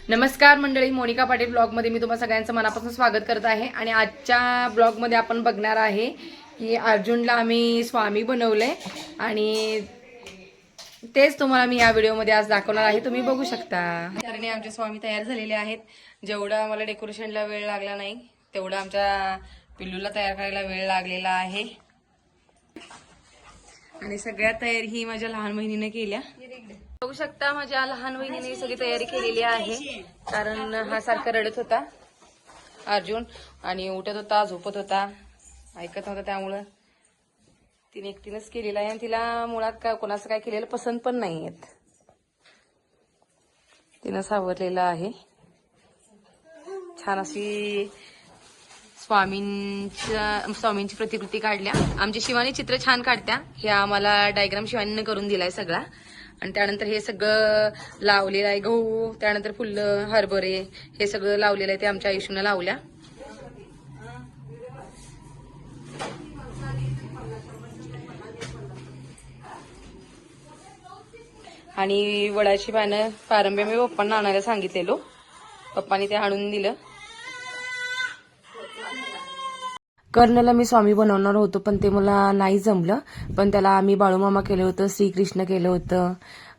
नमस्कार मंडळी, मोनिका पाटील ब्लॉगमध्ये मी तुम्हा सगळ्यांचं मनापासून स्वागत करत आहे. आणि आजच्या ब्लॉगमध्ये आपण बघणार आहे की अर्जुनला आम्ही स्वामी बनवले आणि तेच तुम्हाला मी या व्हिडिओमध्ये आज दाखवणार आहे. तुम्ही बघू शकता. कारण आमचे स्वामी तयार झालेले आहेत. जेवढा आम्हाला डेकोरेशनला वेळ लागला नाही तेवढा आमच्या पिल्लूला तयार करायला वेळ लागलेला आहे. आणि सगळ्या तयारी ही माझ्या लहान बहिणीने केल्या. बघू शकता माझ्या लहान बहिणीने सगळी तयारी केलेली आहे. कारण हा सारखा रडत होता अर्जुन आणि उठत होता, झोपत होता, ऐकत नव्हता. त्यामुळं तिने एकटीनंच केलेला आहे. आणि तिला मुळात काय कोणाचं काय केलेलं पसंत पण नाही येत. तिनं सावरलेलं आहे. छान अशी स्वामींची प्रतिकृती काढल्या. आमची शिवानी चित्र छान काढत्या. हे आम्हाला डायग्राम शिवानीने करून दिलाय सगळा. आणि त्यानंतर हे सगळं लावलेलं आहे. गहू, त्यानंतर फुलं, हरभरे हे सगळं लावलेलं आहे. ते आमच्या आयुष्यानं लावल्या. आणि वडाची पानं पारंब्या मी पप्पांना आणायला सांगितलेलो. पप्पांनी ते आणून दिलं. कर्णला मी स्वामी बनवणार होतो पण ते मला नाही जमलं. पण त्याला आम्ही बाळूमामा केलं होतं, श्रीकृष्ण केलं होतं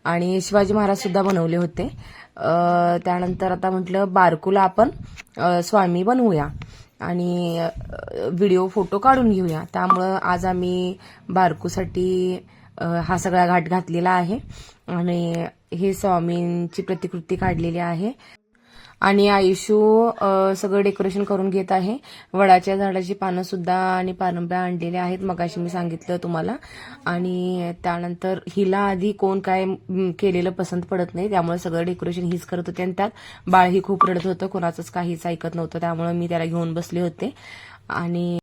आणि शिवाजी महाराज सुद्धा बनवले होते. त्यानंतर आता म्हटलं बारकूला आपण स्वामी बनवूया आणि व्हिडिओ फोटो काढून घेऊया. त्यामुळं आज आम्ही बारकूसाठी हा सगळा घाट घातलेला आहे आणि हे स्वामींची प्रतिकृती काढलेली आहे. आणि आयुषू सगळं डेकोरेशन करून घेत आहे. वडाच्या झाडाची पानं सुद्धा आणि पारंब्या आणलेल्या आहेत मगाशी मी सांगितलं तुम्हाला. आणि त्यानंतर हिला आधी कोण काय केलेलं पसंत पडत नाही, त्यामुळे सगळं डेकोरेशन हीच करत होते. आणि त्यात बाळही खूप रडत होतं, कोणाचंच काहीच ऐकत नव्हतं. त्यामुळे मी त्याला घेऊन बसले होते. आणि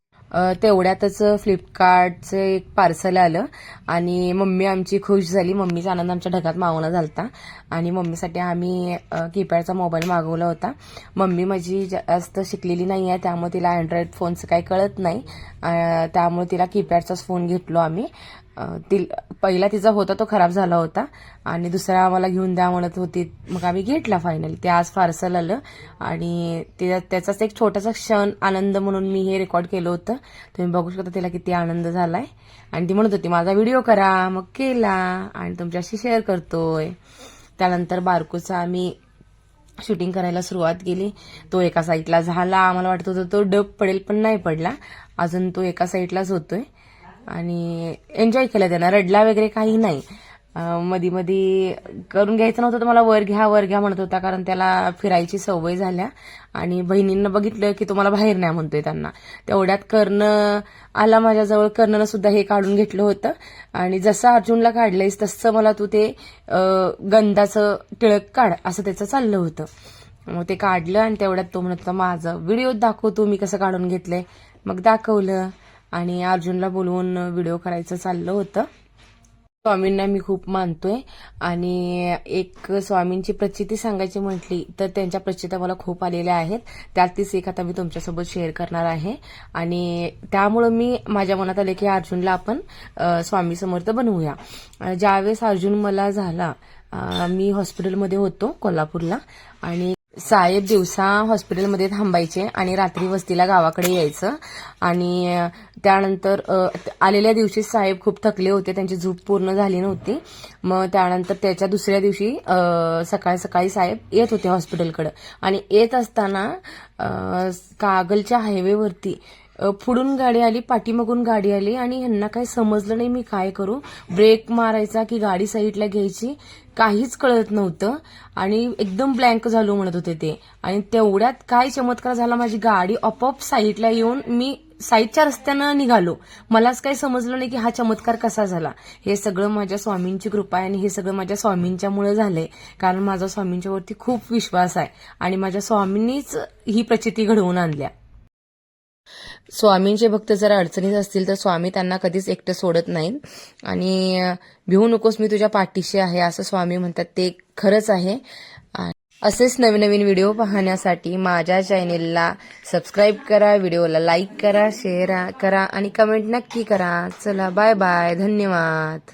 तेवढ्यातच फ्लिपकार्टचं एक पार्सल आलं आणि मम्मी आमची खुश झाली. मम्मीचा आनंद आमच्या ढगात मावना झालता. आणि मम्मीसाठी आम्ही कीपॅडचा मोबाईल मागवला होता. मम्मी माझी जास्त शिकलेली नाही आहे, त्यामुळे तिला अँड्रॉइड फोनचं काही कळत नाही. त्यामुळे तिला कीपॅडचाच फोन घेतलो आम्ही. पहिला तिचा होता तो खराब झाला होता आणि दुसरा आम्हाला घेऊन द्या म्हणत होती. मग आम्ही घेतला फायनली. ते आज पार्सल आलं आणि त्याचाच एक छोटासा क्षण आनंद म्हणून मी हे रेकॉर्ड केलं होतं. तुम्ही बघू शकता तिला किती आनंद झालाय. आणि ती म्हणत होती माझा व्हिडिओ करा. मग केला आणि तुमच्याशी शेअर करतोय. त्यानंतर बारकूचा आम्ही शूटिंग करायला सुरुवात केली. तो एका साईडला झाला. आम्हाला वाटत होतं तो डब पडेल पण नाही पडला. अजून तो एका साईडलाच होतोय आणि एन्जॉय केलं त्यानं. रडला वगैरे काही नाही. मधी मधी करून घ्यायचं नव्हतं तर मला वर घ्या म्हणत होता, कारण त्याला फिरायची सवय झाल्या. आणि बहिणींना बघितलं की तुम्हाला बाहेर नाही म्हणतोय त्यांना. तेवढ्यात कर्ण आला माझ्याजवळ. कर्णनं सुद्धा हे काढून घेतलं होतं. आणि जसं अर्जुनला काढलंयस तसं मला तू ते गंधाचं टिळक काढ असं त्याचं चाललं होतं. मग ते काढलं आणि तेवढ्यात तो म्हणत होता माझं व्हिडिओ दाखवतो मी कसं काढून घेतलंय. मग दाखवलं आणि अर्जुनला बोलवून व्हिडिओ करायचं चाललं होतं. स्वामींना मी खूप मानतोय आणि एक स्वामींची प्रचिती सांगायची म्हटली तर त्यांच्या प्रचित्या मला खूप आलेल्या आहेत. त्यातलीच एक आता मी तुमच्यासोबत शेअर करणार आहे. आणि त्यामुळं मी माझ्या मनात आले की अर्जुनला आपण स्वामी समर्थ बनवूया. ज्यावेळेस अर्जुन मला झाला मी हॉस्पिटलमध्ये होतो कोल्हापूरला. आणि साहेब दिवसा हॉस्पिटलमध्ये थांबायचे आणि रात्री वस्तीला गावाकडे यायचं. आणि त्यानंतर आलेल्या दिवशी साहेब खूप थकले होते, त्यांची झोप पूर्ण झाली नव्हती. मग त्यानंतर त्याच्या दुसऱ्या दिवशी सकाळी साहेब येत होते हॉस्पिटलकडे. आणि येत असताना कागलच्या हायवेवरती पुढून गाडी आली, पाठीमागून गाडी आली आणि ह्यांना काही समजलं नाही मी काय करू. ब्रेक मारायचा की गाडी साईडला घ्यायची काहीच कळत नव्हतं. आणि एकदम ब्लँक झालो म्हणत होते ते. आणि तेवढ्यात काय चमत्कार झाला, माझी गाडी आपोआप साईडला येऊन मी साईडच्या रस्त्यानं निघालो. मलाच काही समजलं नाही की हा चमत्कार कसा झाला. हे सगळं माझ्या स्वामींची कृपा आहे आणि हे सगळं माझ्या स्वामींच्यामुळे झालंय. कारण माझा स्वामींच्यावरती खूप विश्वास आहे आणि माझ्या स्वामींनीच ही प्रचिती घडवून आणल्या. स्वामींचे भक्त जर अडचणीत असतील तर स्वामी त्यांना कधीच एकटं सोडत नाहीत. आणि भिवू नकोस मी तुझ्या पाठीशी आहे असं स्वामी म्हणतात, ते खरंच आहे. असेच नवीन नवीन व्हिडिओ पाहण्यासाठी माझ्या चॅनेलला सबस्क्राईब करा, व्हिडिओला लाईक करा, शेअर करा आणि कमेंट नक्की करा. चला बाय बाय, धन्यवाद.